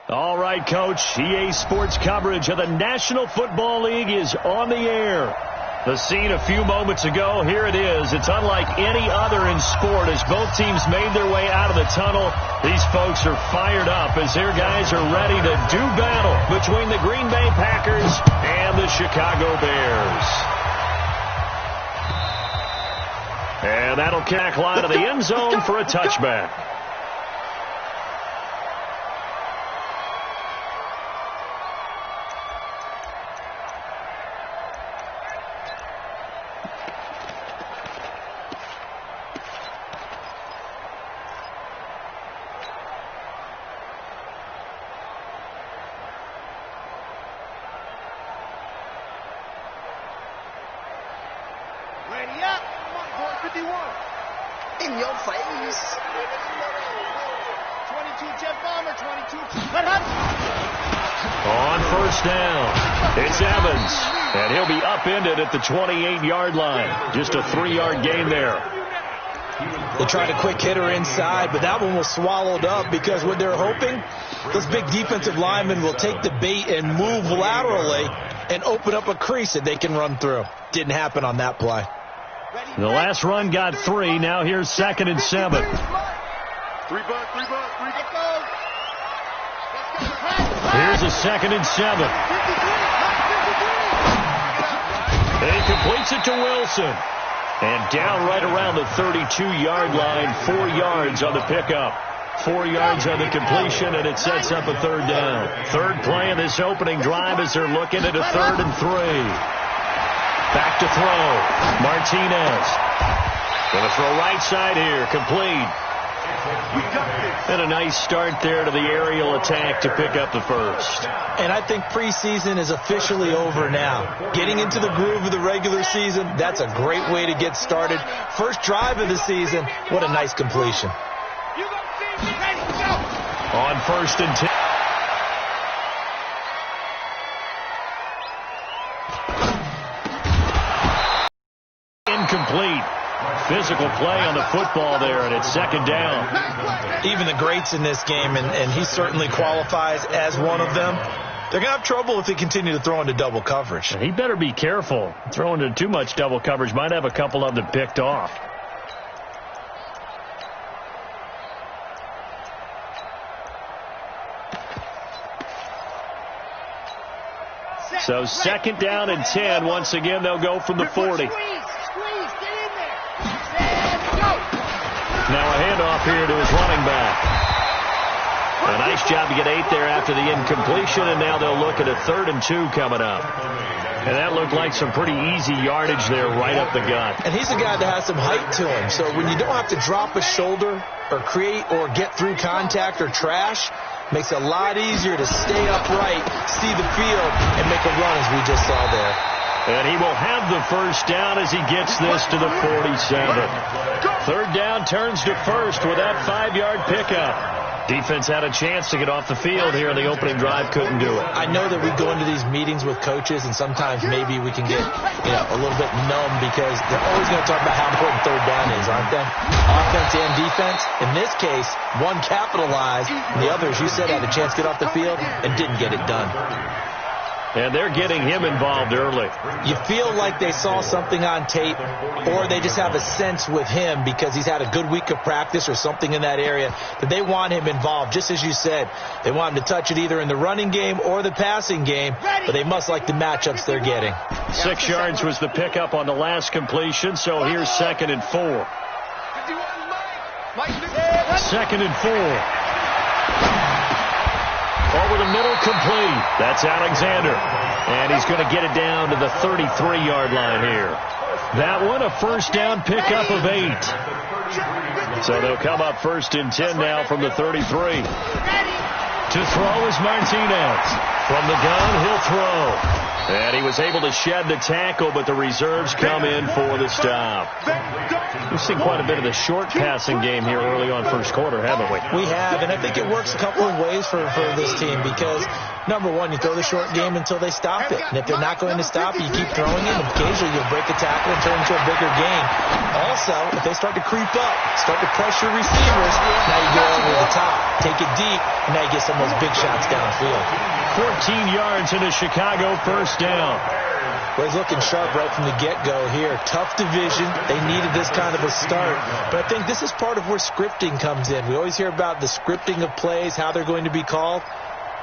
All right, Coach. EA Sports coverage of the National Football League is on the air. The scene a few moments ago, here it is. It's unlike any other in sport as both teams made their way out of the tunnel. These folks are fired up as their guys are ready to do battle between the Green Bay Packers and the Chicago Bears. And that'll kick line to the end zone for a touchback. Ready up. Come on, boy. 51. In your face. 22 Jet Bomber. 22. Cut up. On first down, it's Evans. And he'll be upended at the 28-yard line. Just a 3-yard gain there. They tried a quick hitter inside, but that one was swallowed up because what they're hoping, those big defensive linemen will take the bait and move laterally and open up a crease that they can run through. Didn't happen on that play. The last run got 3. Now here's 2nd and 7. 3 buck. Here's a 2nd and 7. He completes it to Wilson. And down right around the 32-yard line, 4 yards on the pickup. 4 yards on the completion, and it sets up a 3rd down. Third play of this opening drive as they're looking at a 3rd and 3. Back to throw. Martinez. Going to throw right side here. Complete. And a nice start there to the aerial attack to pick up the first. And I think preseason is officially over now. Getting into the groove of the regular season, that's a great way to get started. First drive of the season, what a nice completion. On 1st and 10. Incomplete. Physical play on the football there, and it's 2nd down. Even the greats in this game, and he certainly qualifies as one of them, they're going to have trouble if they continue to throw into double coverage. He better be careful. Throwing into too much double coverage might have a couple of them picked off. So 2nd down and 10. Once again, they'll go from the 40. Now a handoff here to his running back. A nice job to get 8 there after the incompletion, and now they'll look at a 3rd and 2 coming up. And that looked like some pretty easy yardage there right up the gut. And he's a guy that has some height to him, so when you don't have to drop a shoulder or create or get through contact or trash, makes it a lot easier to stay upright, see the field, and make a run as we just saw there. And he will have the first down as he gets this to the 47. 3rd down turns to 1st with that 5-yard pickup. Defense had a chance to get off the field here in the opening drive, couldn't do it. I know that we go into these meetings with coaches, and sometimes maybe we can get a little bit numb because they're always going to talk about how important 3rd down is, aren't they? Offense and defense. In this case, one capitalized, and the other, as you said, had a chance to get off the field and didn't get it done. And they're getting him involved early. You feel like they saw something on tape, or they just have a sense with him because he's had a good week of practice or something in that area that they want him involved. Just as you said, they want him to touch it either in the running game or the passing game, but they must like the matchups they're getting. 6 yards was the pickup on the last completion, so here's 2nd and 4. 2nd and 4. Over the middle, complete. That's Alexander. And he's going to get it down to the 33-yard line here. That one, a first down pickup of 8. So they'll come up 1st and 10 now from the 33. To throw is Martinez. From the gun, he'll throw. And he was able to shed the tackle, but the reserves come in for the stop. We've seen quite a bit of the short passing game here early on first quarter, haven't we? We have, and I think it works a couple of ways for this team because Number one, you throw the short game until they stop it. And if they're not going to stop it, you keep throwing it. And occasionally you'll break a tackle and turn into a bigger gain. Also, if they start to creep up, start to pressure receivers, now you go over the top. Take it deep, and now you get some of those big shots downfield. 14 yards into Chicago, first down. Well, he's looking sharp right from the get-go here. Tough division. They needed this kind of a start. But I think this is part of where scripting comes in. We always hear about the scripting of plays, how they're going to be called.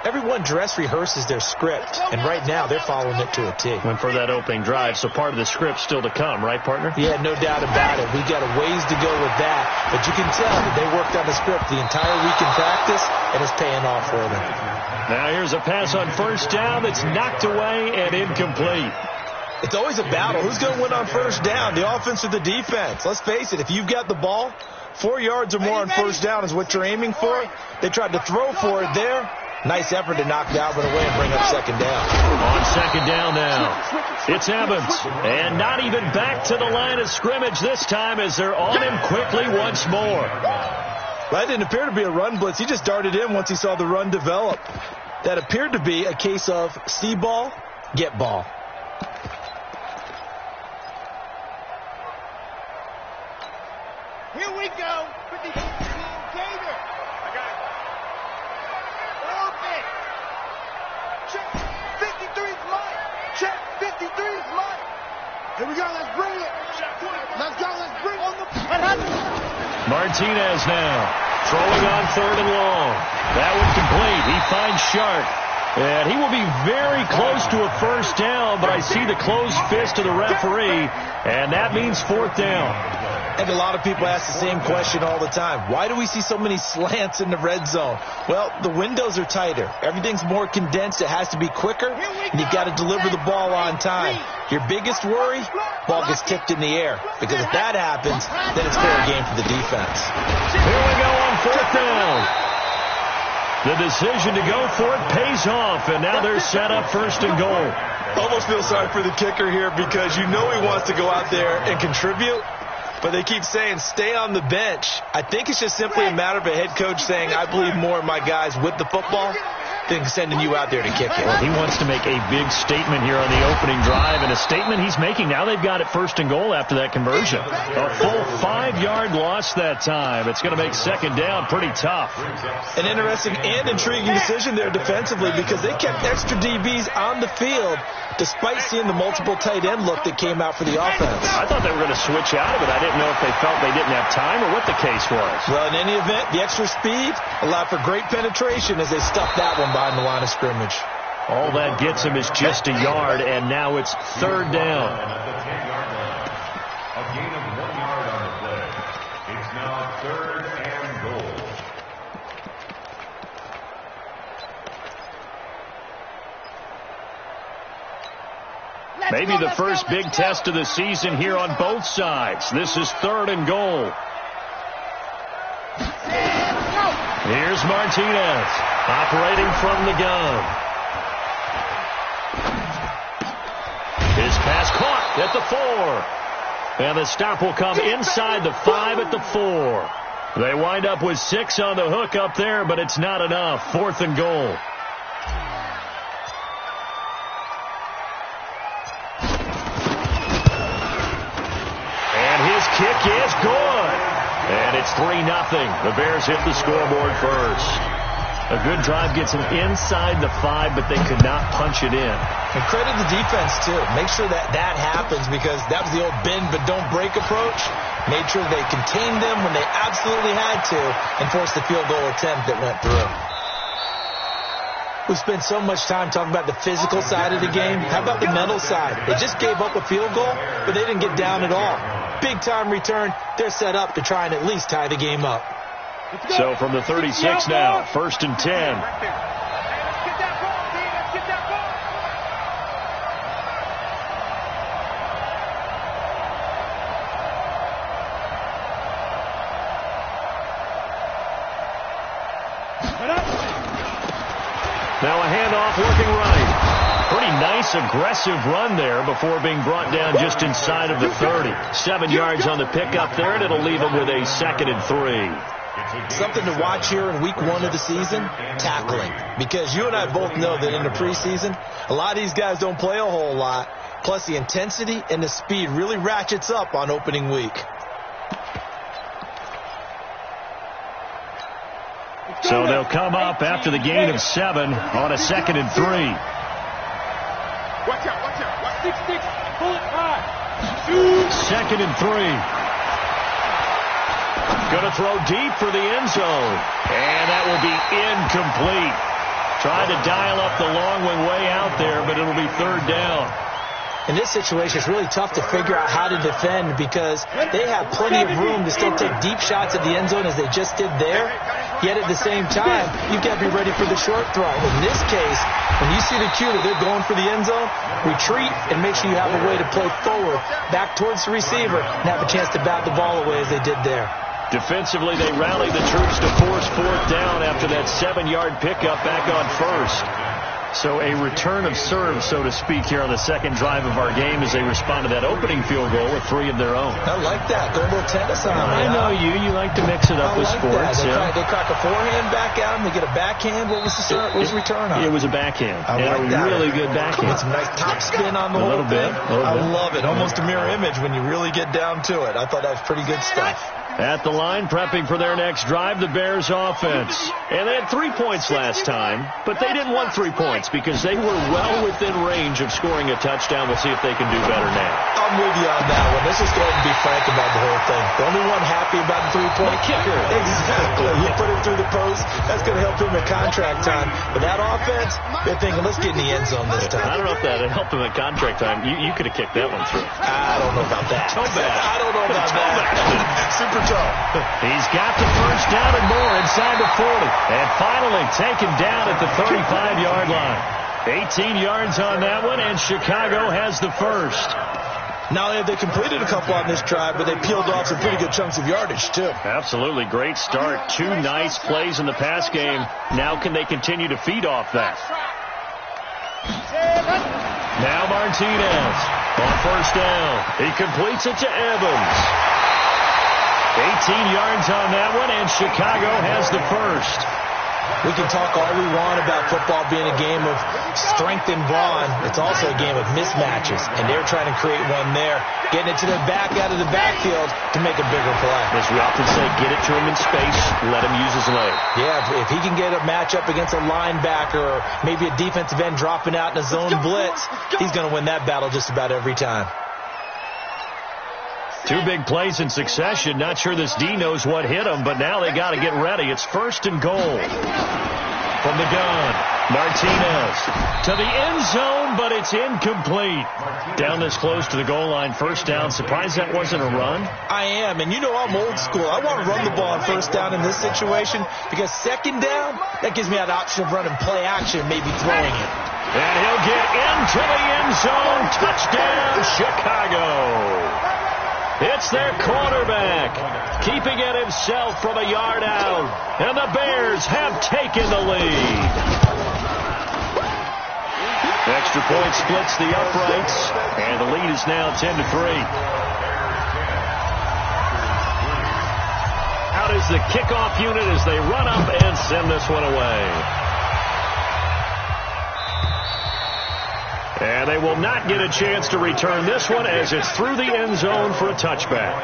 Everyone dress rehearses their script, and right now they're following it to a T. Went for that opening drive, so part of the script still to come, right, partner? Yeah, no doubt about it. We've got a ways to go with that, but you can tell that they worked on the script the entire week in practice, and it's paying off for them. Now here's a pass on first down that's knocked away and incomplete. It's always a battle. Who's going to win on first down, the offense or the defense? Let's face it, if you've got the ball, 4 yards or more on first down is what you're aiming for. They tried to throw for it there. Nice effort to knock Dalvin away and bring up second down. On second down now, it's Evans. And not even back to the line of scrimmage this time as they're on him quickly once more. That didn't appear to be a run blitz. He just darted in once he saw the run develop. That appeared to be a case of see ball, get ball. Here we go. 52 Gator. Orbit. Check. 53's mine. Check. 53's mine. Here we go. Let's bring it. Let's go. Let's bring on the. Martinez now throwing on third and long. That one complete. He finds Sharp. And he will be very close to a first down, but I see the closed fist of the referee, and that means fourth down. And a lot of people ask the same question all the time. Why do we see so many slants in the red zone? Well, the windows are tighter. Everything's more condensed. It has to be quicker, and you've got to deliver the ball on time. Your biggest worry, ball gets tipped in the air. Because if that happens, then it's fair game for the defense. Here we go on fourth down. The decision to go for it pays off, and now they're set up first and goal. Almost feel sorry for the kicker here because you know he wants to go out there and contribute, but they keep saying stay on the bench. I think it's just simply a matter of a head coach saying I believe more in my guys with the football than sending you out there to kick it. Well, he wants to make a big statement here on the opening drive, and a statement he's making. Now they've got it first and goal after that conversion. A full 5-yard loss that time. It's going to make second down pretty tough. An interesting and intriguing decision there defensively because they kept extra DBs on the field despite seeing the multiple tight end look that came out for the offense. I thought they were going to switch out of it. I didn't know if they felt they didn't have time or what the case was. Well, in any event, the extra speed allowed for great penetration as they stuffed that one behind the line of scrimmage. All that gets him is just a yard, and now it's third down. A gain of 1 yard on the play. It's now third and goal. Maybe the first big test of the season here on both sides. This is third and goal. Here's Martinez operating from the gun. His pass caught at the 4. And the stop will come inside the 5 at the 4. They wind up with 6 on the hook up there, but it's not enough. Fourth and goal. Kick is good. And it's 3-0. The Bears hit the scoreboard first. A good drive gets them inside the 5, but they could not punch it in. And credit the defense, too. Make sure that that happens because that was the old bend but don't break approach. Made sure they contained them when they absolutely had to and forced the field goal attempt that went through. We spent so much time talking about the physical side of the game. How about the mental side? They just gave up a field goal, but they didn't get down at all. Big-time return. They're set up to try and at least tie the game up. So from the 36 now, first and 10. Now a handoff working right. Pretty nice, aggressive run there before being brought down just inside of the 30. 7 yards on the pickup there, and it'll leave them with a 2nd and 3. Something to watch here in week 1 of the season, tackling. Because you and I both know that in the preseason, a lot of these guys don't play a whole lot. Plus, the intensity and the speed really ratchets up on opening week. So they'll come up after the gain of 7 on a 2nd and 3. Watch out, watch out. 6-6, pull it high. 2nd and 3. Going to throw deep for the end zone. And that will be incomplete. Trying to dial up the long one way out there, but it'll be 3rd down. In this situation, it's really tough to figure out how to defend because they have plenty of room to still take deep shots at the end zone as they just did there. Yet at the same time, you've got to be ready for the short throw. In this case, when you see the cue that they're going for the end zone, retreat and make sure you have a way to play forward, back towards the receiver, and have a chance to bat the ball away as they did there. Defensively, they rallied the troops to force 4th down after that 7-yard pickup back on 1st. So a return of serve, so to speak, here on the 2nd drive of our game as they respond to that opening field goal with 3 of their own. I like that. Go a little tennis on it. I know you. You like to mix it up with sports. They crack a forehand back out and they get a backhand. What was the return on? It was a backhand. I like that. Really good backhand. Some nice top spin on the whole thing. I love it. Almost a mirror image when you really get down to it. I thought that was pretty good stuff. At the line, prepping for their next drive, the Bears offense. And they had 3 points last time, but they didn't want 3 points because they were well within range of scoring a touchdown. We'll see if they can do better now. I'm with you on that one. Let's just go ahead and be frank about the whole thing. The only one happy about the 3-point kicker. Exactly. You put it through the post. That's going to help him at contract time. But that offense, they're thinking, let's get in the end zone this time. I don't know if that helped him at contract time. You could have kicked that one through. I don't know about that. Toe back. I don't know about that. Super tough. He's got the 1st down and more inside the 40. And finally taken down at the 35-yard line. 18 yards on that one, and Chicago has the 1st. Not only have they completed a couple on this drive, but they peeled off some pretty good chunks of yardage, too. Absolutely. Great start. 2 nice plays in the pass game. Now can they continue to feed off that? Now Martinez on 1st down. He completes it to Evans. 18 yards on that one, and Chicago has the 1st. We can talk all we want about football being a game of strength and brawn. It's also a game of mismatches, and they're trying to create one there, getting it to the back out of the backfield to make a bigger play. As we often say, get it to him in space, let him use his leg. Yeah, if he can get a matchup against a linebacker or maybe a defensive end dropping out in a zone blitz, he's going to win that battle just about every time. 2 big plays in succession. Not sure this D knows what hit him, but now they got to get ready. It's 1st and goal. From the gun, Martinez to the end zone, but it's incomplete. Down this close to the goal line, 1st down. Surprised that wasn't a run? I am, and you know I'm old school. I want to run the ball on 1st down in this situation because 2nd down, that gives me that option of running play action, maybe throwing it. And he'll get into the end zone. Touchdown, Chicago. It's their quarterback, keeping it himself from a yard out. And the Bears have taken the lead. Extra point splits the uprights, and the lead is now 10-3. Out is the kickoff unit as they run up and send this one away. And they will not get a chance to return this one as it's through the end zone for a touchback.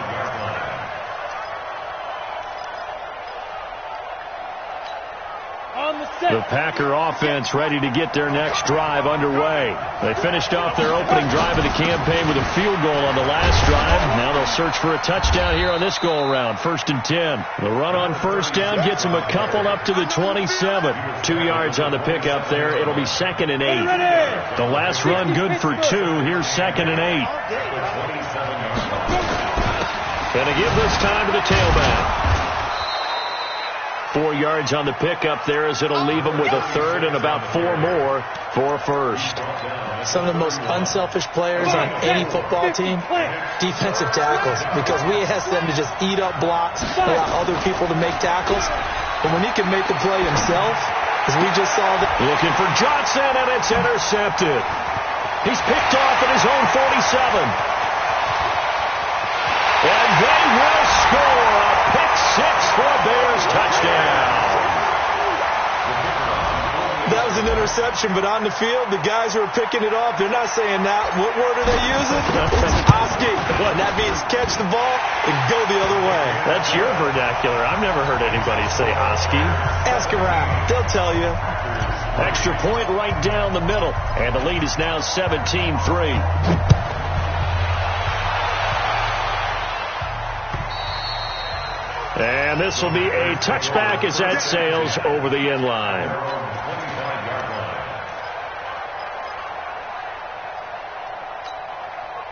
The Packer offense ready to get their next drive underway. They finished off their opening drive of the campaign with a field goal on the last drive. Now they'll search for a touchdown here on this go-around. 1st and 10. The run on 1st down gets them a couple up to the 27. 2 yards on the pickup there. It'll be 2nd and 8. The last run good for 2. Here's 2nd and 8. Gonna give this time to the tailback. 4 yards on the pickup there as it'll leave them with a 3rd and about 4 more for a 1st. Some of the most unselfish players on any football team, defensive tackles, because we ask them to just eat up blocks, allow other people to make tackles. But when he can make the play himself, as we just saw. Looking for Johnson, and it's intercepted. He's picked off at his own 47. And they will score a pick 6 for Bears touchdown. That was an interception, but on the field, the guys who are picking it off, they're not saying that. What word are they using? It's Oski. And that means catch the ball and go the other way. That's your vernacular. I've never heard anybody say Oski. Ask around. They'll tell you. Extra point right down the middle. And the lead is now 17-3. And this will be a touchback as that sails over the end line.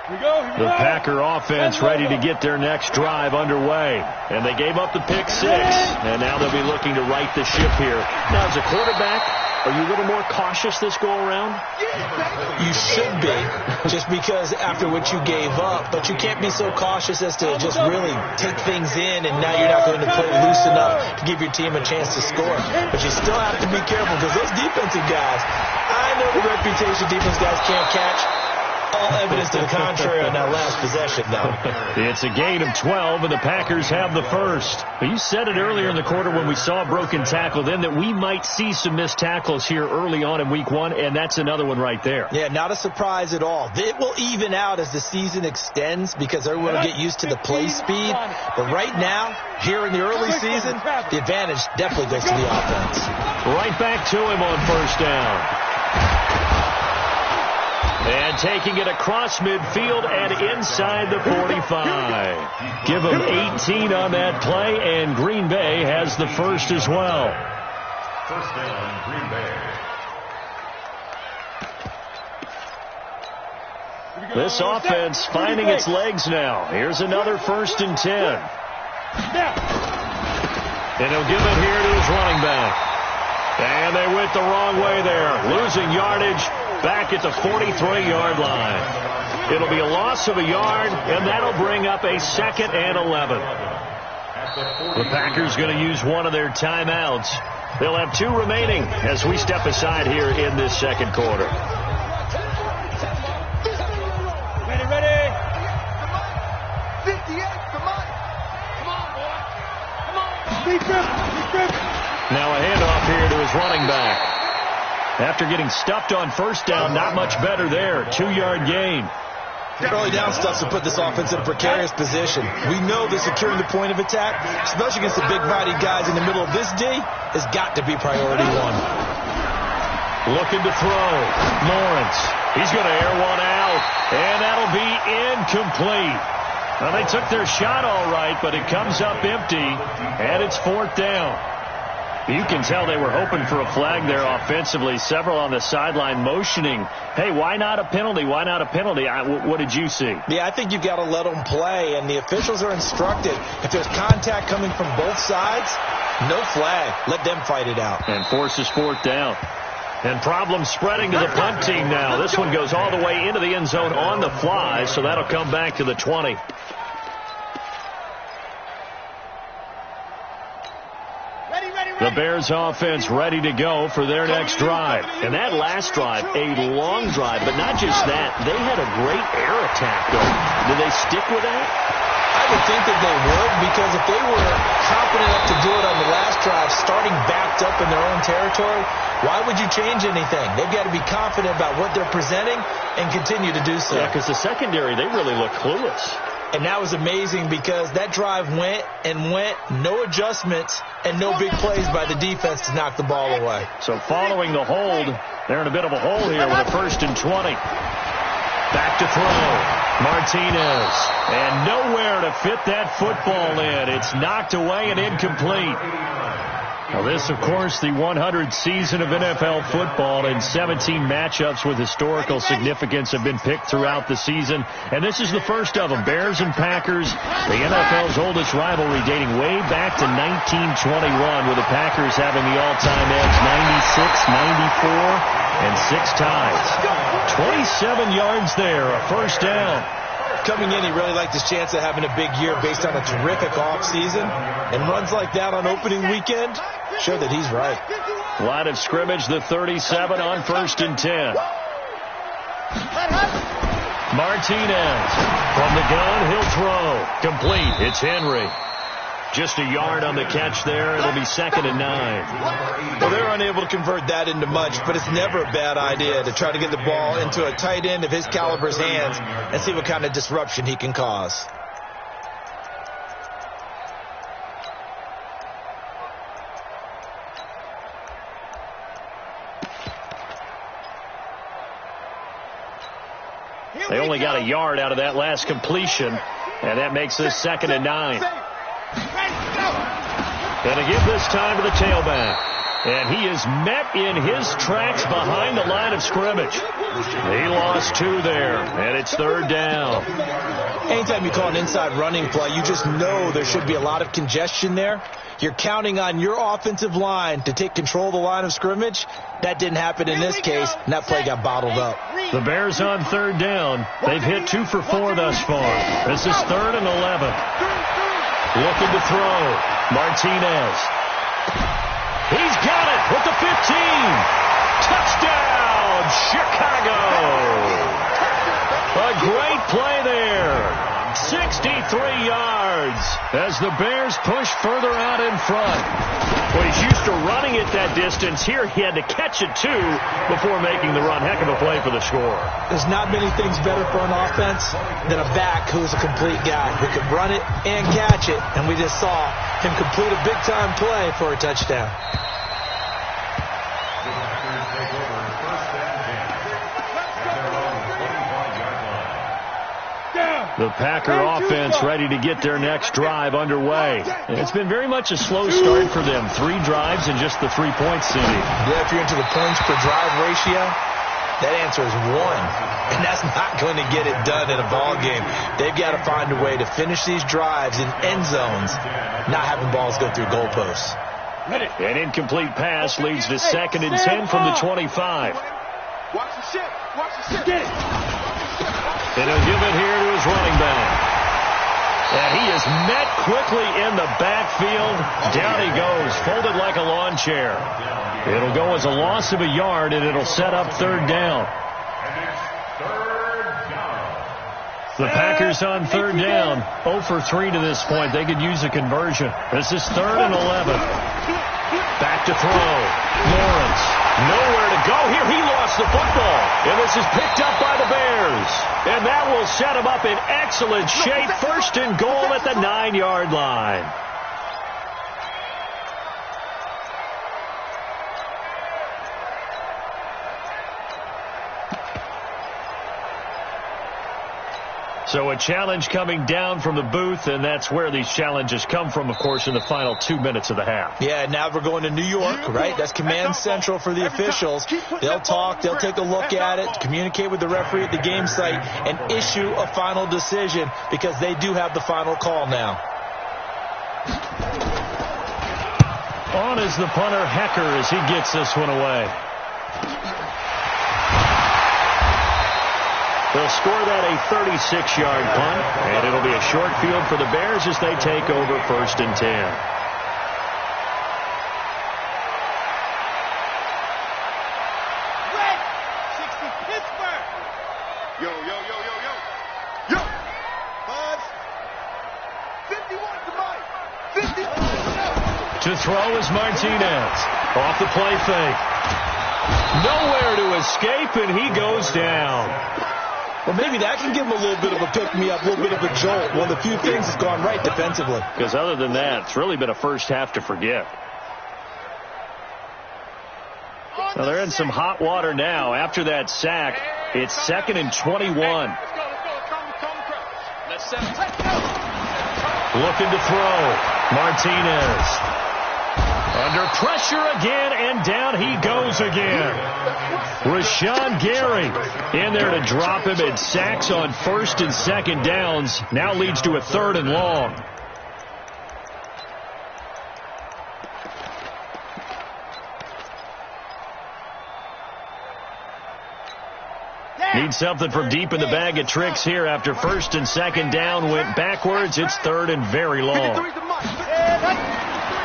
The Packer offense ready to get their next drive underway. And they gave up the pick 6. And now they'll be looking to right the ship here. Now, as a quarterback, are you a little more cautious this go-around? You should be, just because after what you gave up. But you can't be so cautious as to just really take things in, and now you're not going to play loose enough to give your team a chance to score. But you still have to be careful, because those defensive guys, I know the reputation defense guys can't catch. All evidence to the contrary on that last possession, though. It's a gain of 12, and the Packers have the first. You said it earlier in the quarter when we saw a broken tackle then that we might see some missed tackles here early on in week 1, and that's another one right there. Yeah, not a surprise at all. It will even out as the season extends because everyone will get used to the play speed. But right now, here in the early season, the advantage definitely goes to the offense. Right back to him on first down. And taking it across midfield and inside the 45. Give them 18 on that play, and Green Bay has the first as well. First down, Green Bay. This offense finding its legs now. Here's another 1st and 10. And he'll give it here to his running back. And they went the wrong way there, losing yardage back at the 43-yard line. It'll be a loss of a yard, and that'll bring up a 2nd and 11. The Packers going to use one of their timeouts. They'll have 2 remaining as we step aside here in this second quarter. Ready. 58, come on. Come on, boy. Come on. Be tripping. Now a handoff here to his running back. After getting stuffed on first down, not much better there. 2-yard gain. Early down stuff to put this offense in a precarious position. We know that securing the point of attack, especially against the big body guys in the middle of this D, has got to be priority 1. Looking to throw. Lawrence. He's going to air one out, and that'll be incomplete. Well, they took their shot all right, but it comes up empty, and it's 4th down. You can tell they were hoping for a flag there offensively. Several on the sideline motioning, hey, why not a penalty? Why not a penalty? What did you see? Yeah, I think you got to let them play, and the officials are instructed. If there's contact coming from both sides, no flag. Let them fight it out. And forces 4th down. And problems spreading to the punt team now. This one goes all the way into the end zone on the fly, so that'll come back to the 20. The Bears offense ready to go for their next drive. And that last drive, a long drive, but not just that. They had a great air attack going. Did they stick with that? I would think that they would, because if they were confident enough to do it on the last drive, starting backed up in their own territory, why would you change anything? They've got to be confident about what they're presenting and continue to do so. Yeah, because the secondary, they really look clueless. And that was amazing because that drive went, no adjustments, and no big plays by the defense to knock the ball away. So following the hold, they're in a bit of a hole here with a 1st and 20. Back to throw. Martinez. And nowhere to fit that football in. It's knocked away and incomplete. Now this, of course, the 100th season of NFL football, and 17 matchups with historical significance have been picked throughout the season. And this is the first of them. Bears and Packers, the NFL's oldest rivalry dating way back to 1921, with the Packers having the all-time edge 96, 94, and 6 ties. 27 yards there, a 1st down. Coming in, he really liked his chance of having a big year based on a terrific offseason. And runs like that on opening weekend show that he's right. Line of scrimmage, the 37 on 1st and 10. Martinez from the gun, he'll throw. Complete. It's Henry. Just a yard on the catch there. It'll be 2nd and 9. Well, they're unable to convert that into much, but it's never a bad idea to try to get the ball into a tight end of his caliber's hands and see what kind of disruption he can cause. They only got a yard out of that last completion, and that makes this 2nd and 9. And to give this time to the tailback. And he is met in his tracks behind the line of scrimmage. He lost 2 there, and it's 3rd down. Anytime you call an inside running play, you just know there should be a lot of congestion there. You're counting on your offensive line to take control of the line of scrimmage. That didn't happen in this case, and that play got bottled up. The Bears on 3rd down. They've hit 2 for 4 thus far. This is 3rd and 11. Looking to throw. Martinez. He's got it with the 15. Touchdown, Chicago. A great play there. 63 yards as the Bears push further out in front. Well, he's used to running it that distance. Here he had to catch it, too, before making the run. Heck of a play for the score. There's not many things better for an offense than a back who's a complete guy who can run it and catch it. And we just saw him complete a big-time play for a touchdown. The Packer offense ready to get their next drive underway. And it's been very much a slow start for them. 3 drives and just the 3 points, Cindy. Yeah, if you're into the points per drive ratio, that answer is 1. And that's not going to get it done in a ball game. They've got to find a way to finish these drives in end zones, not having balls go through goalposts. An incomplete pass leads to 2nd and 10 from the 25. Watch the shit. Watch the shit. Get it. And he'll give it here to his running back. And he is met quickly in the backfield. Down he goes, folded like a lawn chair. It'll go as a loss of a yard, and it'll set up 3rd down. The Packers on 3rd down, 0 for 3 to this point. They could use a conversion. This is 3rd and 11. Back to throw. Lawrence, nowhere to go here. He lost the football, and this is picked up by the Bears. And that will set him up in excellent shape. 1st and goal at the 9-yard line. So a challenge coming down from the booth, and that's where these challenges come from, of course, in the final 2 minutes of the half. Yeah, now we're going to New York, right? That's command central for the officials. They'll talk, they'll take a look at it, communicate with the referee at the game site, and issue a final decision because they do have the final call now. On is the punter, Hecker, as he gets this one away. They'll score that a 36-yard punt, and it'll be a short field for the Bears as they take over 1st and 10. Red 60 Pittsburgh. Yo, yo, yo, yo, yo. Yo. Buzz. 51 to Mike. 50. To throw is Martinez. Off the play fake. Nowhere to escape, and he goes down. Well, maybe that can give him a little bit of a pick-me-up, a little bit of a jolt. One of the few things that's gone right defensively. Because other than that, it's really been a first half to forget. Well, they're in some hot water now. After that sack, it's 2nd and 21. Looking to throw. Martinez. Under pressure again, and down he goes again. Rashawn Gary in there to drop him, and sacks on 1st and 2nd downs. Now leads to a 3rd and long. Need something from deep in the bag of tricks here after 1st and 2nd down went backwards. It's 3rd and very long.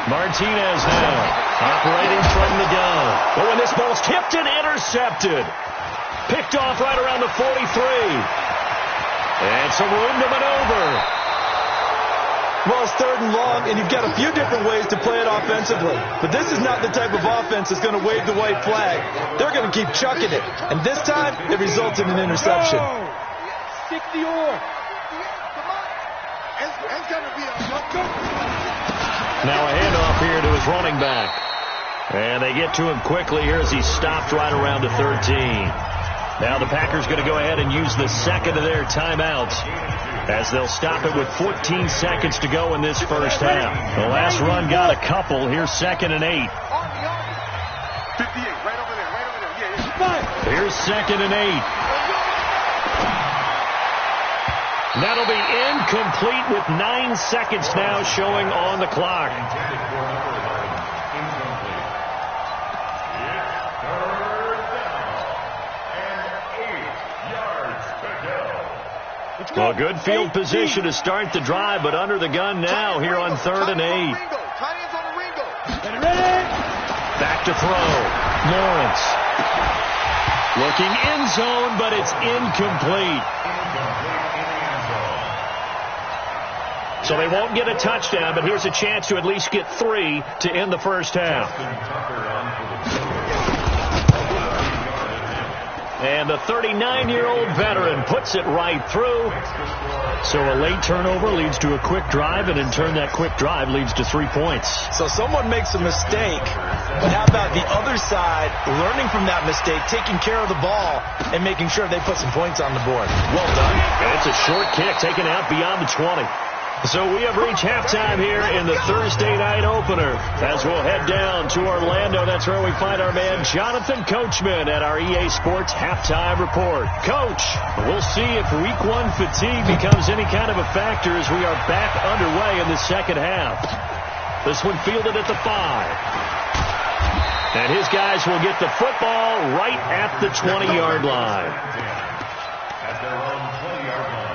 Martinez now operating from the gun. But when this ball's tipped and intercepted. Picked off right around the 43. And some room to maneuver. Well, it's 3rd and long, and you've got a few different ways to play it offensively. But this is not the type of offense that's going to wave the white flag. They're going to keep chucking it. And this time, it results in an interception. 60 or. It's going to be a Now a handoff here to his running back. And they get to him quickly here as he's stopped right around the 13. Now the Packers going to go ahead and use the second of their timeouts as they'll stop it with 14 seconds to go in this first half. The last run got a couple. Here's 2nd and 8. 58, right over there, right over there. Yeah. Here's 2nd and 8. That'll be incomplete with 9 seconds now showing on the clock. Well, good field position to start the drive, but under the gun now here on 3rd and 8. Back to throw. Lawrence. Looking end zone, but it's incomplete. So they won't get a touchdown, but here's a chance to at least get 3 to end the first half. And the 39-year-old veteran puts it right through. So a late turnover leads to a quick drive, and in turn that quick drive leads to 3 points. So someone makes a mistake, but how about the other side learning from that mistake, taking care of the ball, and making sure they put some points on the board? Well done. And it's a short kick taken out beyond the 20. So we have reached halftime here in the Thursday night opener. As we'll head down to Orlando, that's where we find our man Jonathan Coachman at our EA Sports Halftime Report. Coach, we'll see if Week 1 fatigue becomes any kind of a factor as we are back underway in the second half. This one fielded at the 5. And his guys will get the football right at the 20-yard line. At their own 20-yard line.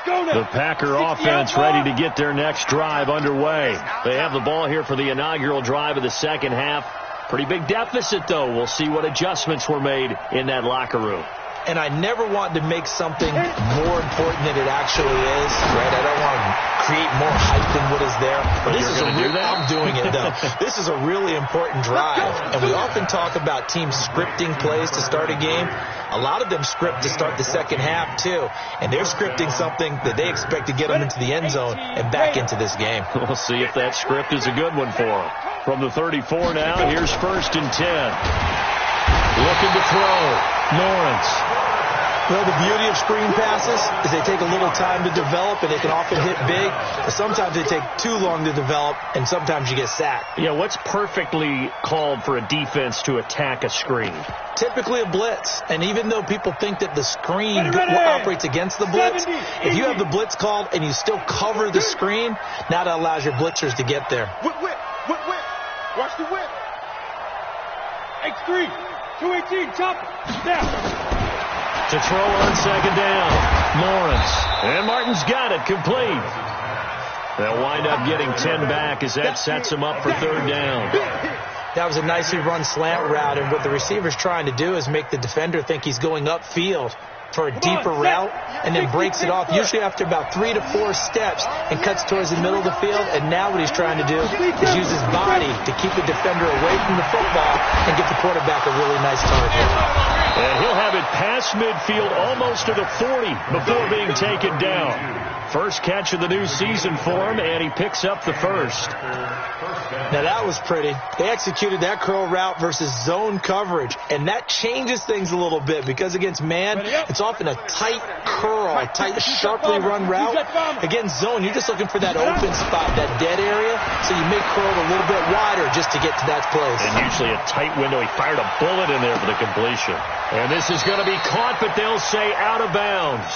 The Packer offense ready to get their next drive underway. They have the ball here for the inaugural drive of the second half. Pretty big deficit, though. We'll see what adjustments were made in that locker room. And I never want to make something more important than it actually is, right? I don't want to create more hype than what is there. But this is I'm doing it, though. This is a really important drive. And we often talk about teams scripting plays to start a game. A lot of them script to start the second half, too. And they're scripting something that they expect to get them into the end zone and back into this game. We'll see if that script is a good one for them. From the 34 now, here's 1st and 10. Looking to throw. Lawrence. Well, the beauty of screen passes is they take a little time to develop, and they can often hit big. But sometimes they take too long to develop, and sometimes you get sacked. Yeah, what's perfectly called for a defense to attack a screen? Typically a blitz. And even though people think that the screen operates against the blitz, if you have the blitz called and you still cover the screen, now that allows your blitzers to get there. Whip. Watch the whip. X3. 218. Chop. Down. To throw on second down. Lawrence. And Martin's got it complete. They'll wind up getting 10 back as that sets them up for 3rd down. That was a nicely run slant route, and what the receiver's trying to do is make the defender think he's going upfield for a deeper route and then breaks it off, usually after about 3 to 4 steps, and cuts towards the middle of the field. And now what he's trying to do is use his body to keep the defender away from the football and get the quarterback a really nice target. And he'll have it past midfield almost to the 40 before being taken down. First catch of the new season for him, and he picks up the first. Now that was pretty. They executed that curl route versus zone coverage, and that changes things a little bit because against man, it's often a tight curl, a tight, sharply run route. Against zone, you're just looking for that open spot, that dead area, so you may curl it a little bit wider just to get to that place. And usually a tight window. He fired a bullet in there for the completion. And this is going to be caught, but they'll say out of bounds.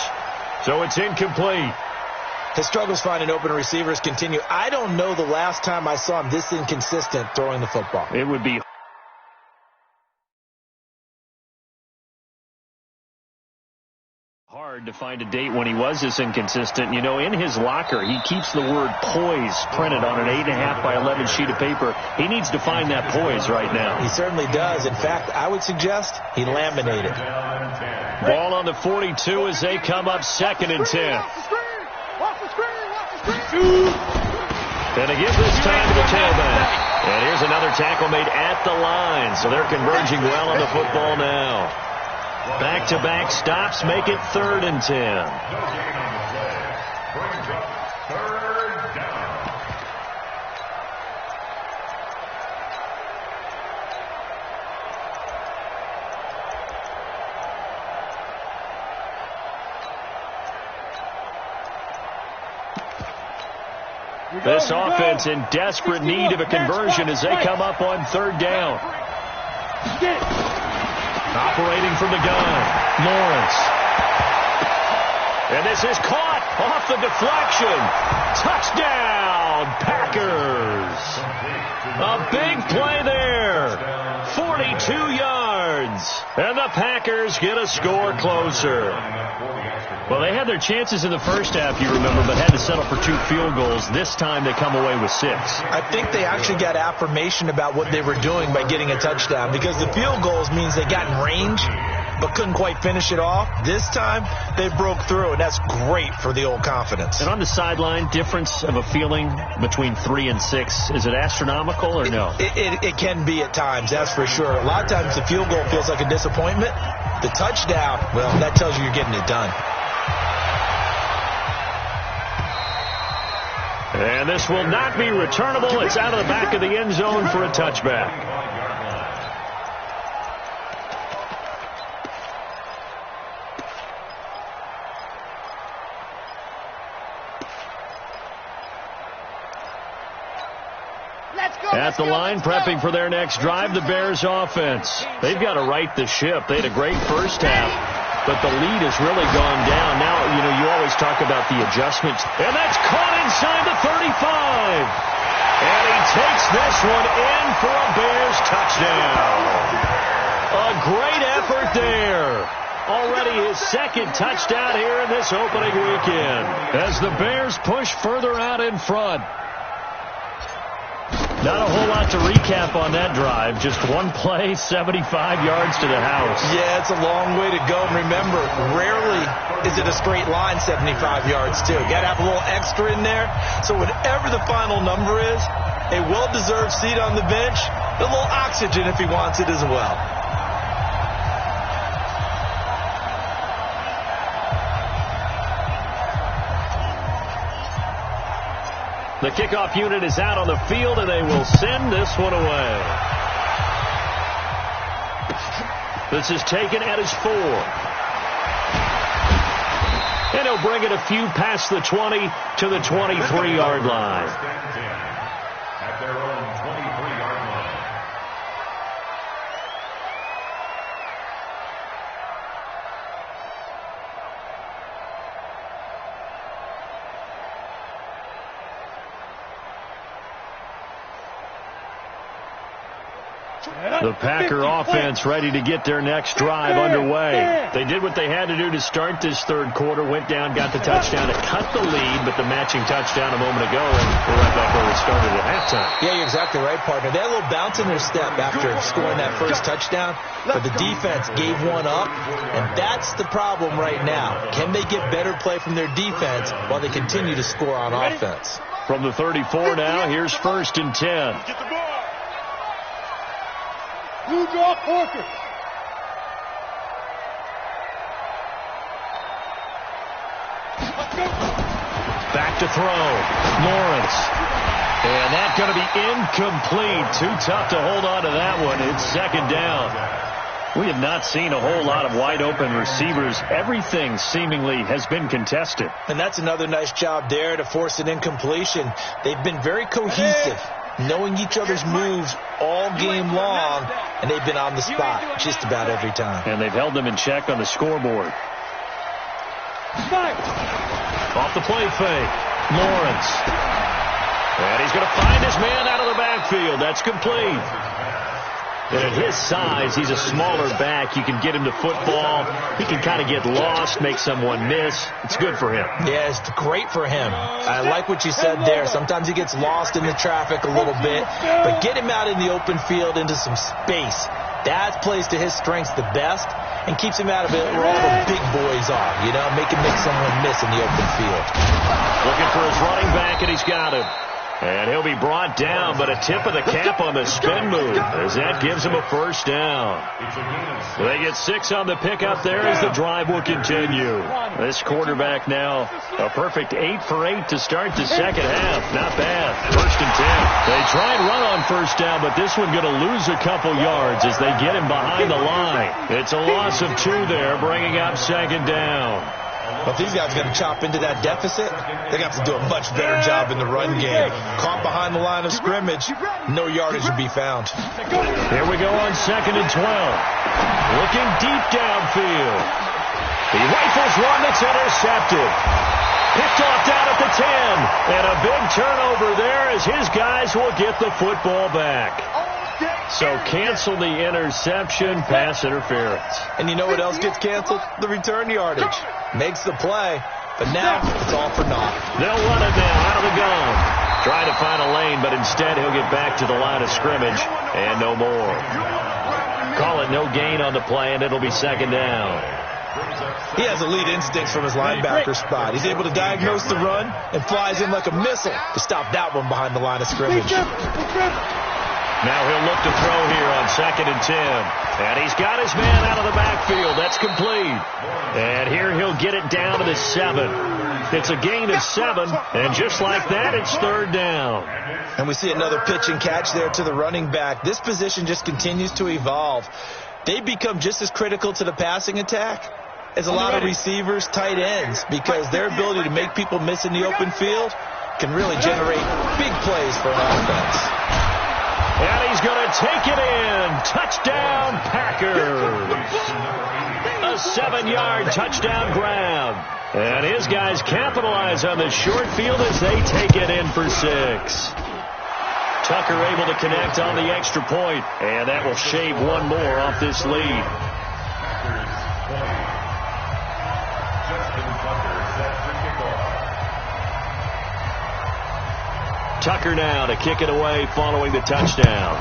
So it's incomplete. His struggles finding open receivers continue. I don't know the last time I saw him this inconsistent throwing the football. It would be Hard to find a date when he was this inconsistent. You know, in his locker, he keeps the word poise printed on an 8.5 by 11 sheet of paper. He needs to find that poise right now. He certainly does. In fact, I would suggest he laminated. Ball on the 42 as they come up 2nd and 10. And they give this time to the tailback. And here's another tackle made at the line. So they're converging well on the football now. Back-to-back stops make it 3rd and 10. This offense in desperate need of a conversion as they come up on 3rd down. Operating from the gun, Lawrence. And this is caught off the deflection. Touchdown, Packers. A big play there. 42 yards. And the Packers get a score closer. Well, they had their chances in the first half, you remember, but had to settle for 2 field goals. This time they come away with 6. I think they actually got affirmation about what they were doing by getting a touchdown, because the field goals means they got in range but couldn't quite finish it off. This time they broke through, and that's great for the old confidence. And on the sideline, difference of a feeling between 3 and 6, is it astronomical or no? It can be at times, that's for sure. A lot of times the field goal feels like a disappointment. The touchdown, well, that tells you you're getting it done. And this will not be returnable. It's out of the back of the end zone for a touchback. At the line, prepping for their next drive, the Bears offense. They've got to right the ship. They had a great first half, but the lead has really gone down. Now, you know, you always talk about the adjustments. And that's caught inside the 35. And he takes this one in for a Bears touchdown. A great effort there. Already his 2nd touchdown here in this opening weekend, as the Bears push further out in front. Not a whole lot to recap on that drive. Just one play, 75 yards to the house. Yeah, it's a long way to go. And remember, rarely is it a straight line 75 yards, too. Got to have a little extra in there. So whatever the final number is, a well-deserved seat on the bench, a little oxygen if he wants it as well. The kickoff unit is out on the field, and they will send this one away. This is taken at his 4. And he'll bring it a few past the 20 to the 23-yard line. At their own 23-yard line. The Packer offense ready to get their next drive underway. They did what they had to do to start this 3rd quarter, went down, got the touchdown to cut the lead, but the matching touchdown a moment ago, and we're right back where we started at halftime. Yeah, you're exactly right, partner. They had a little bounce in their step after scoring that first touchdown, but the defense gave one up, and that's the problem right now. Can they get better play from their defense while they continue to score on offense? From the 34 now, here's 1st and 10. You draw Porter. Back to throw. Lawrence. And that's going to be incomplete. Too tough to hold on to that one. It's 2nd down. We have not seen a whole lot of wide open receivers. Everything seemingly has been contested. And that's another nice job there to force an incompletion. They've been very cohesive, knowing each other's moves all game long, and they've been on the spot just about every time. And they've held them in check on the scoreboard. Off the play fake, Lawrence. And he's going to find his man out of the backfield. That's complete. And at his size, he's a smaller back. You can get him the football. He can kind of get lost, make someone miss. It's good for him. Yeah, it's great for him. I like what you said there. Sometimes he gets lost in the traffic a little bit, but get him out in the open field into some space. That plays to his strengths the best and keeps him out of it where all the big boys are, you know, make someone miss in the open field. Looking for his running back, and he's got him. And he'll be brought down, but a tip of the cap on the spin move as that gives him a first down. They get 6 on the pickup there as the drive will continue. This quarterback now a perfect 8 for 8 to start the second half. Not bad. First and 10. They try and run on first down, but this one going to lose a couple yards as they get him behind the line. It's a loss of 2 there, bringing up second down. But if these guys are going to chop into that deficit, they got to do a much better job in the run game. Caught behind the line of scrimmage, no yardage to be found. Here we go on second and 12. Looking deep downfield. He rifles one that's intercepted. Picked off down at the 10. And a big turnover there as his guys will get the football back. So cancel the interception, pass interference. And you know what else gets canceled? The return yardage. Makes the play, but now it's all for naught. They'll run it now out of the gun. Trying to find a lane, but instead he'll get back to the line of scrimmage and no more. Call it no gain on the play, and it'll be second down. He has elite instincts from his linebacker spot. He's able to diagnose the run and flies in like a missile to stop that one behind the line of scrimmage. Now he'll look to throw here on second and 10. And he's got his man out of the backfield. That's complete. And here he'll get it down to the 7. It's a gain of 7. And just like that, it's third down. And we see another pitch and catch there to the running back. This position just continues to evolve. They become just as critical to the passing attack as a lot of receivers, tight ends, because their ability to make people miss in the open field can really generate big plays for an offense. And he's going to take it in. Touchdown, Packers. A 7-yard touchdown grab. And his guys capitalize on the short field as they take it in for 6. Tucker able to connect on the extra point, and that will shave one more off this lead. Tucker now to kick it away following the touchdown.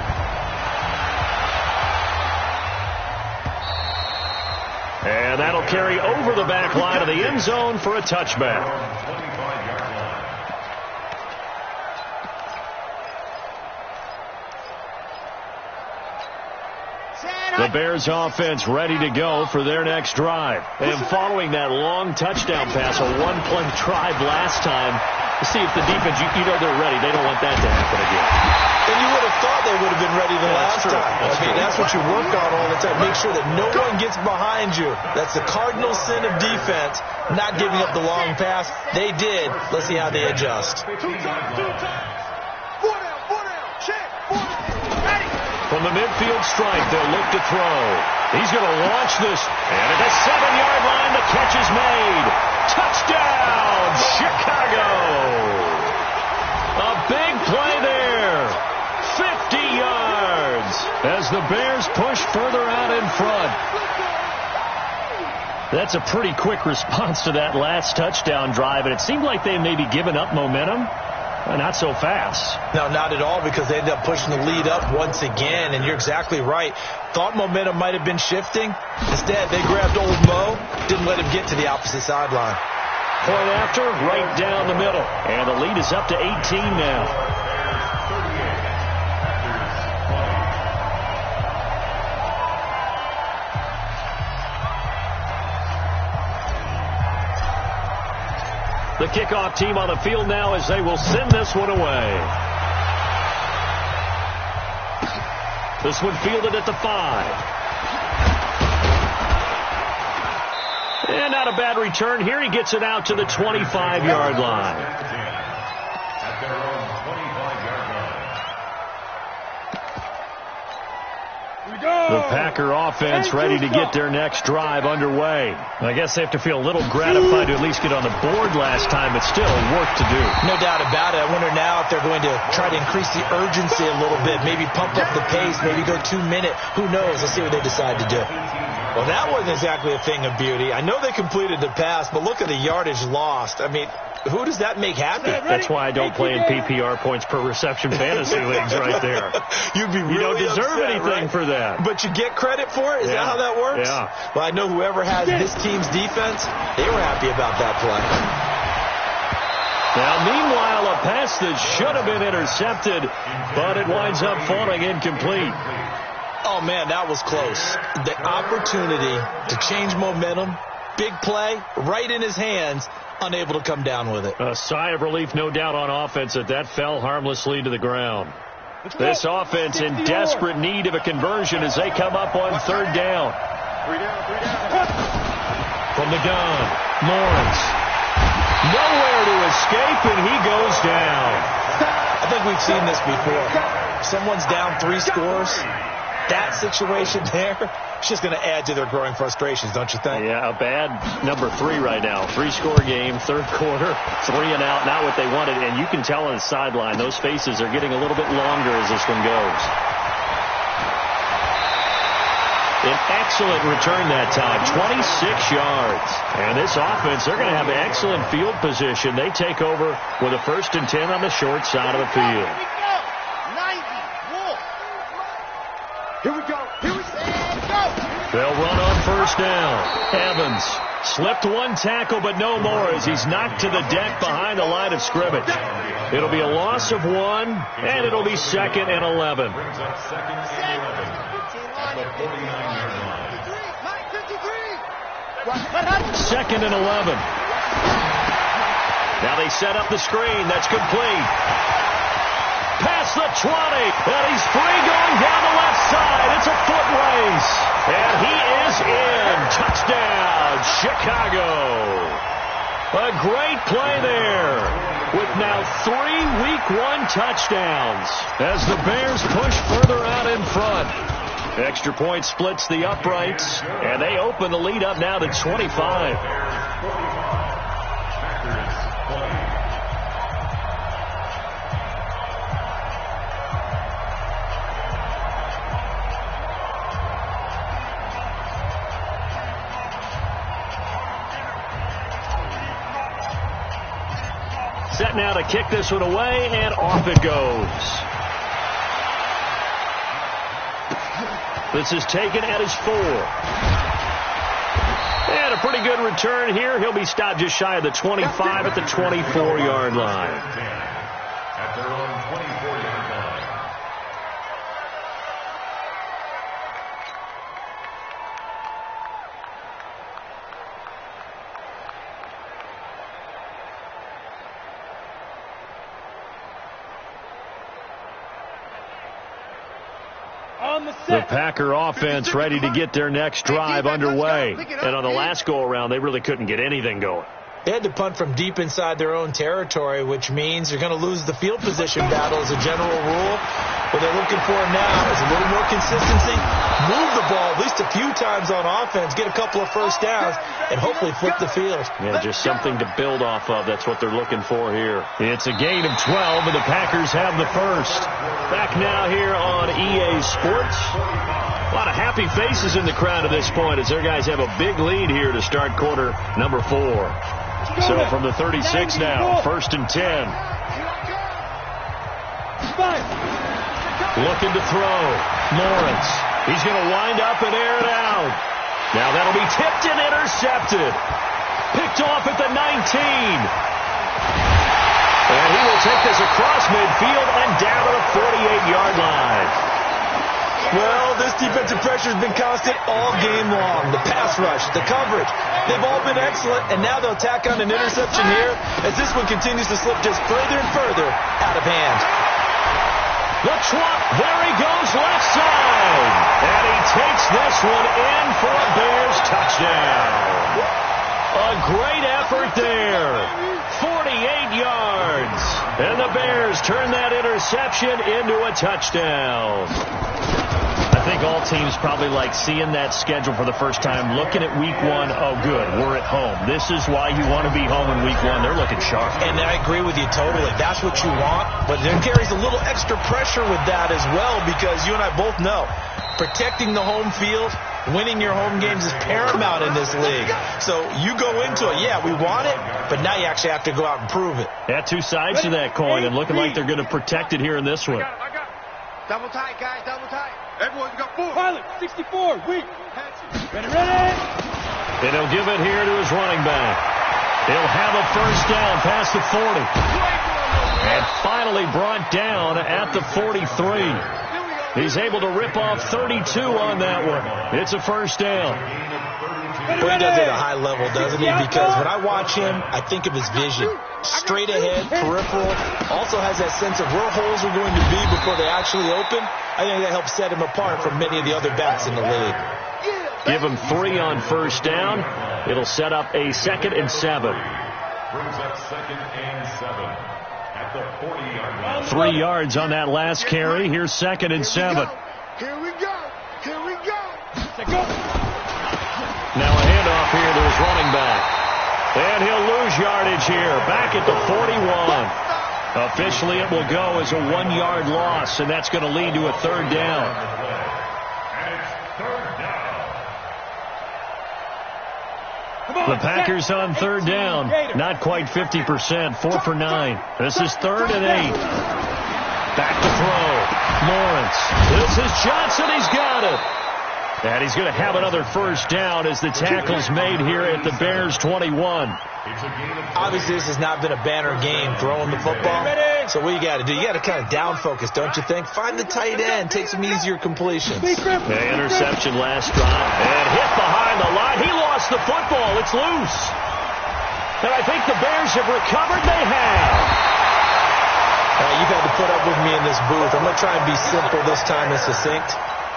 And that'll carry over the back line of the end zone for a touchback. The Bears offense ready to go for their next drive. And following that long touchdown pass, a one-play drive last time, to see if the defense, you know they're ready. They don't want that to happen again. And you would have thought they would have been ready the last time. That's what you work on all the time. Make sure that no one gets behind you. That's the cardinal sin of defense, not giving up the long pass. They did. Let's see how they adjust. From the midfield strike, they'll look to throw. He's going to launch this. And at the 7-yard line, the catch is made. Touchdown, Chicago. A big play there. 50 yards as the Bears push further out in front. That's a pretty quick response to that last touchdown drive, and it seemed like they may be giving up momentum. Not so fast. No, not at all, because they ended up pushing the lead up once again, and you're exactly right. Thought momentum might have been shifting. Instead, they grabbed old Mo, didn't let him get to the opposite sideline. Point after, right down the middle. And the lead is up to 18 now. The kickoff team on the field now as they will send this one away. This one fielded at the 5. And not a bad return here. He gets it out to the 25-yard line. At their own 25-yard line. Here we go. The Packer offense ready to get their next drive underway. I guess they have to feel a little gratified to at least get on the board last time, but still work to do. No doubt about it. I wonder now if they're going to try to increase the urgency a little bit, maybe pump up the pace, maybe go 2-minute. Who knows? Let's see what they decide to do. Well, that wasn't exactly a thing of beauty. I know they completed the pass, but look at the yardage lost. I mean, who does that make happy? That's why I don't play in PPR points per reception fantasy leagues right there. You'd be really You don't deserve upset, anything right? for that. But you get credit for it? Is that how that works? Yeah. Well, I know whoever has this team's defense, they were happy about that play. Now, meanwhile, a pass that should have been intercepted, but it winds up falling incomplete. Oh, man, that was close. The opportunity to change momentum, big play, right in his hands, unable to come down with it. A sigh of relief, no doubt, on offense that fell harmlessly to the ground. This offense in desperate need of a conversion as they come up on third down. From the gun, Lawrence. Nowhere to escape, and he goes down. I think we've seen this before. Someone's down 3 scores. That situation there, it's just going to add to their growing frustrations, don't you think? Yeah, a bad number 3 right now. 3-score game, third quarter, 3 and out, not what they wanted. And you can tell on the sideline, those faces are getting a little bit longer as this one goes. An excellent return that time, 26 yards. And this offense, they're going to have excellent field position. They take over with a 1st and 10 on the short side of the field. Here we go. They'll run on first down. Evans slipped one tackle, but no more as he's knocked to the deck behind the line of scrimmage. It'll be a loss of 1, and it'll be 2nd and 11. Brings up 2nd and 11 at the 49-yard line. 2nd and 11. Now they set up the screen. That's complete. Past the 20, and he's free going down the left side. It's a foot race, and he is in. Touchdown, Chicago. A great play there, with now 3 Week 1 touchdowns as the Bears push further out in front. Extra point splits the uprights, and they open the lead up now to 25. Set now to kick this one away, and off it goes. This is taken at his 4. And a pretty good return here. He'll be stopped just shy of the 25 at the 24-yard line. At their own 24-yard line. The Packer offense ready to get their next drive underway. And on the last go-around, they really couldn't get anything going. They had to punt from deep inside their own territory, which means you're going to lose the field position battle as a general rule. What they're looking for now is a little more consistency, move the ball at least a few times on offense, get a couple of first downs, and hopefully flip the field. Yeah, just something to build off of. That's what they're looking for here. It's a gain of 12, and the Packers have the first. Back now here on EA Sports. A lot of happy faces in the crowd at this point as their guys have a big lead here to start quarter number 4. So from the 36 now, 1st and 10. Looking to throw. Lawrence. He's going to wind up and air it out. Now that'll be tipped and intercepted. Picked off at the 19. And he will take this across midfield and down to the 48-yard line. Well, this defensive pressure has been constant all game long. The pass rush, the coverage, they've all been excellent, and now they'll tack on an interception here as this one continues to slip just further and further out of hand. The swap, there he goes left side. And he takes this one in for a Bears touchdown. A great effort there. 48 yards. And the Bears turn that interception into a touchdown. A think all teams probably like seeing that schedule for the first time, looking at week one. Oh, good, we're at home. This is why you want to be home in week one. They're looking sharp. And I agree with you totally. That's what you want, but there carries a little extra pressure with that as well, because you and I both know protecting the home field, winning your home games is paramount in this league. So you go into it, yeah, we want it, but now you actually have to go out and prove it. Yeah, two sides to that coin, and looking like they're going to protect it here in this one. I got it. Double tight, guys, double tight. Everyone, you got 4. Pilot, 64, weak. Ready. And he'll give it here to his running back. He'll have a first down past the 40. And finally brought down at the 43. He's able to rip off 32 on that one. It's a first down. Well, he does it at a high level, doesn't he? Because when I watch him, I think of his vision. Straight ahead, peripheral. Also has that sense of where holes are going to be before they actually open. I think that helps set him apart from many of the other backs in the league. Give him 3 on first down. It'll set up a 2nd and 7. Brings up 2nd and 7 at the 40-yard line. 3 yards on that last carry. Here's 2nd and 7. Here we go. Here we go. Now a handoff here to his running back. And he'll lose yardage here. Back at the 41. Officially, it will go as a 1-yard loss, and that's going to lead to a 3rd down. And it's 3rd down. The Packers on 3rd down. Not quite 50%. 4 for 9. This is 3rd and 8. Back to throw. Lawrence. This is Johnson. He's got it. And he's going to have another first down as the tackle's made here at the Bears 21. Obviously, this has not been a banner game throwing the football. So what you got to do, you got to kind of down focus, don't you think? Find the tight end, take some easier completions. The interception last drive. And hit behind the line. He lost the football. It's loose. And I think the Bears have recovered. They have. You've had to put up with me in this booth. I'm going to try and be simple this time and succinct.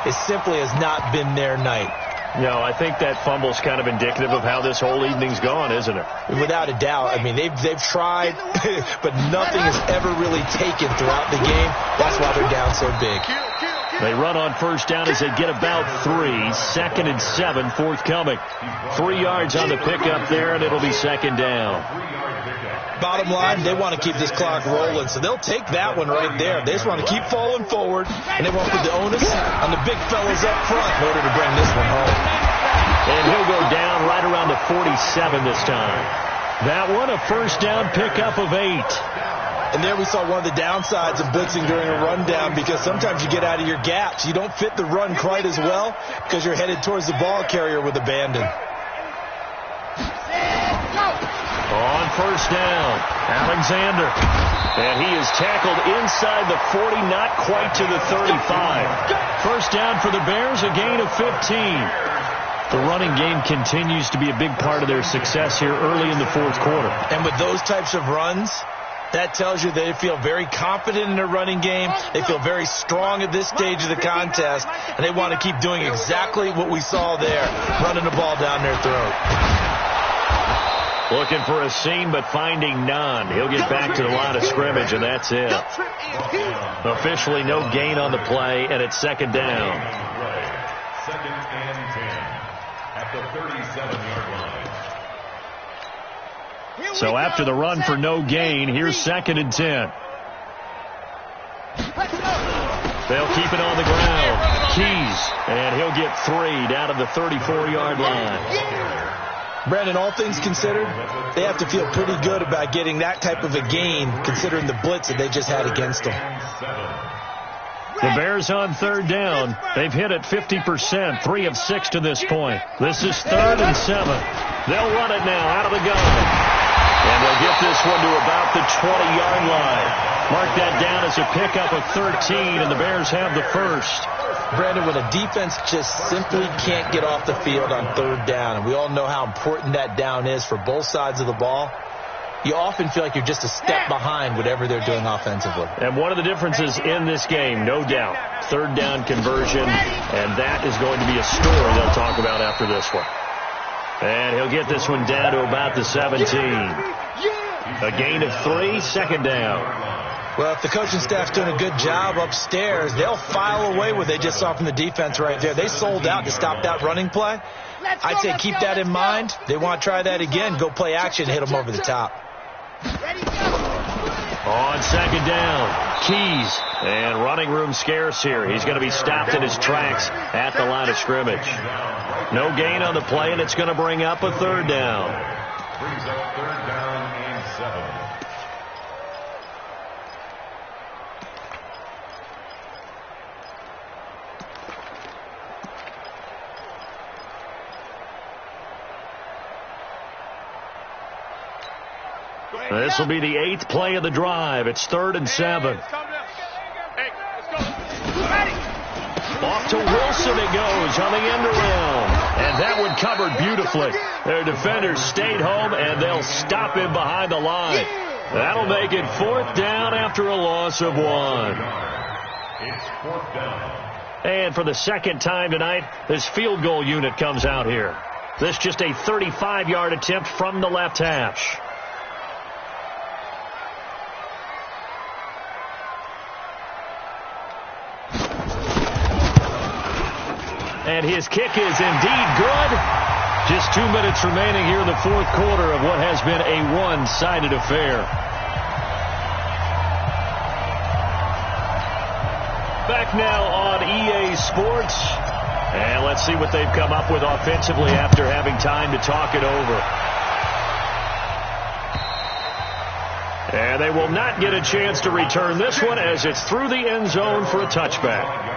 It simply has not been their night. No, I think that fumble's kind of indicative of how this whole evening's gone, isn't it? Without a doubt. I mean, they've tried, but nothing has ever really taken throughout the game. That's why they're down so big. They run on first down as they get about 3. 2nd and 7 forthcoming. 3 yards on the pickup there, and it'll be 2nd down. Bottom line, they want to keep this clock rolling, so they'll take that one right there. They just want to keep falling forward, and they want to put the onus on the big fellas up front in order to bring this one home. And he'll go down right around the 47 this time. That one, a first down pickup of 8. And there we saw one of the downsides of blitzing during a rundown, because sometimes you get out of your gaps. You don't fit the run quite as well because you're headed towards the ball carrier with abandon. On first down, Alexander. And he is tackled inside the 40, not quite to the 35. First down for the Bears, a gain of 15. The running game continues to be a big part of their success here early in the 4th quarter. And with those types of runs, that tells you they feel very confident in their running game. They feel very strong at this stage of the contest, and they want to keep doing exactly what we saw there, running the ball down their throat. Looking for a seam, but finding none. He'll get back to the line of scrimmage, and that's it. Officially no gain on the play, and it's 2nd down. 2nd and 10 at the 37-yard line. So after the run for no gain, here's 2nd and 10. They'll keep it on the ground. Keys, and he'll get 3 down to the 34-yard line. Brandon, all things considered, they have to feel pretty good about getting that type of a gain, considering the blitz that they just had against them. The Bears on 3rd down. They've hit it 50%, 3 of 6 to this point. This is 3rd and 7. They'll run it now out of the gun. And they'll get this one to about the 20-yard line. Mark that down as a pickup of 13, and the Bears have the first. Brandon, when a defense just simply can't get off the field on 3rd down, and we all know how important that down is for both sides of the ball, you often feel like you're just a step behind whatever they're doing offensively. And one of the differences in this game, no doubt, 3rd down conversion, and that is going to be a story they'll talk about after this one. And he'll get this one down to about the 17. A gain of 3, 2nd down. Well, if the coaching staff's doing a good job upstairs, they'll file away what they just saw from the defense right there. They sold out to stop that running play. I'd say keep that in mind. They want to try that again. Go play action, hit them over the top. On second down, Keys. And running room scarce here. He's going to be stopped in his tracks at the line of scrimmage. No gain on the play, and it's going to bring up a third down. Brings up third down and 7. This will be the 8th play of the drive. It's 3rd and 7. Off to Wilson it goes on the end around. And that one covered beautifully. Their defenders stayed home, and they'll stop him behind the line. That'll make it 4th down after a loss of 1. It's 4th down. And for the second time tonight, this field goal unit comes out here. This just a 35-yard attempt from the left hash. And his kick is indeed good. Just 2 minutes remaining here in the 4th quarter of what has been a one-sided affair. Back now on EA Sports. And let's see what they've come up with offensively after having time to talk it over. And they will not get a chance to return this one as it's through the end zone for a touchback.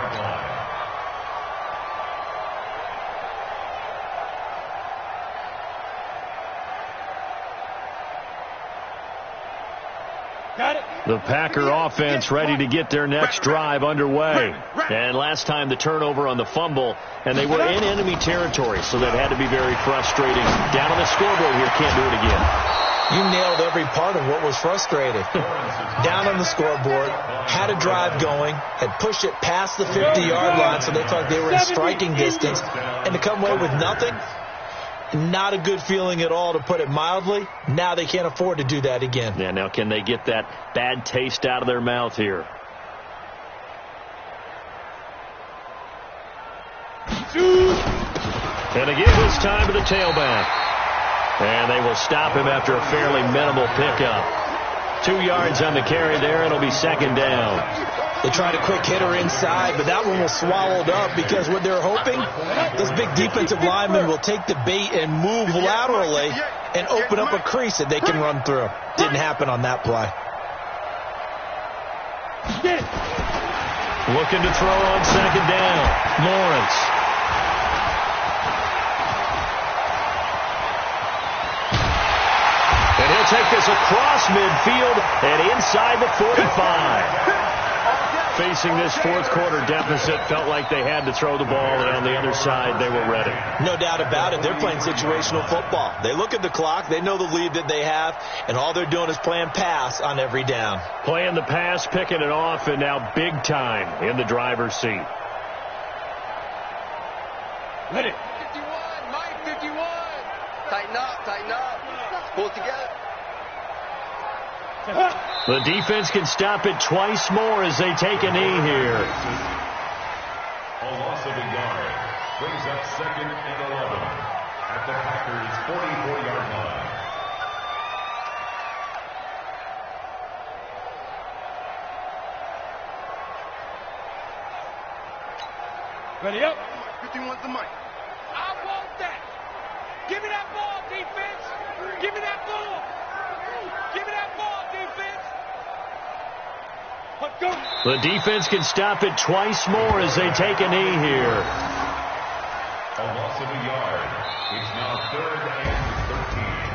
The Packer offense ready to get their next drive underway. And last time the turnover on the fumble, and they were in enemy territory, so that had to be very frustrating. Down on the scoreboard here, can't do it again. You nailed every part of what was frustrating. Down on the scoreboard, had a drive going, had pushed it past the 50-yard line, so they thought they were in striking distance, and to come away with nothing, not a good feeling at all, to put it mildly. Now they can't afford to do that again. Yeah, now can they get that bad taste out of their mouth here? And again, this time to the tailback. And they will stop him after a fairly minimal pickup. 2 yards on the carry there, and it'll be second down. They tried a quick hitter inside, but that one was swallowed up because what they're hoping, this big defensive lineman will take the bait and move laterally and open up a crease that they can run through. Didn't happen on that play. Looking to throw on second down. Lawrence. And he'll take this across midfield and inside the 45. Facing this 4th quarter deficit, felt like they had to throw the ball, and on the other side, they were ready. No doubt about it. They're playing situational football. They look at the clock, they know the lead that they have, and all they're doing is playing pass on every down. Playing the pass, picking it off, and now big time in the driver's seat. Ready. 51, Mike, 51. Tighten up. Pull it together. The defense can stop it twice more as they take a knee here. A loss of a yard. Brings up 2nd and 11 at the Packers' 44-yard line. Ready up. 51's the mic. I want that. Give me that ball, defense. Give me that ball. Give me that ball, defense. Let's go. The defense can stop it twice more as they take a knee here. A loss of a yard. It's now 3rd and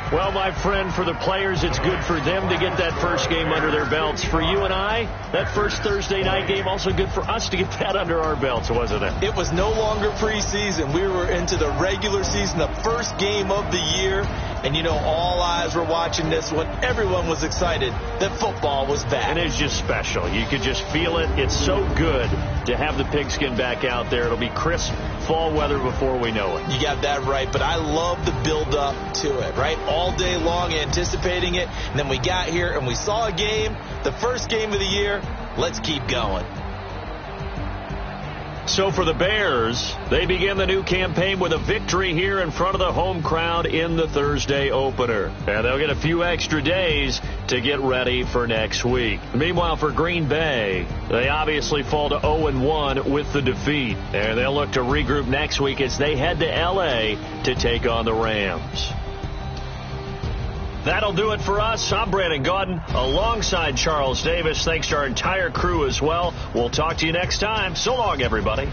13. Well, my friend, for the players, it's good for them to get that first game under their belts. For you and I, that first Thursday night game, also good for us to get that under our belts, wasn't it? It was no longer preseason. We were into the regular season, the first game of the year. And, you know, all eyes were watching this one. Everyone was excited that football was back. And it's just special. You could just feel it. It's so good to have the pigskin back out there. It'll be crisp, fall weather before we know it. You got that right, but I love the build-up to it, right? All day long anticipating it, and then we got here and we saw a game, the first game of the year. Let's keep going. So for the Bears, they begin the new campaign with a victory here in front of the home crowd in the Thursday opener. And they'll get a few extra days to get ready for next week. Meanwhile, for Green Bay, they obviously fall to 0-1 with the defeat. And they'll look to regroup next week as they head to L.A. to take on the Rams. That'll do it for us. I'm Brandon Gaudin alongside Charles Davis. Thanks to our entire crew as well. We'll talk to you next time. So long, everybody.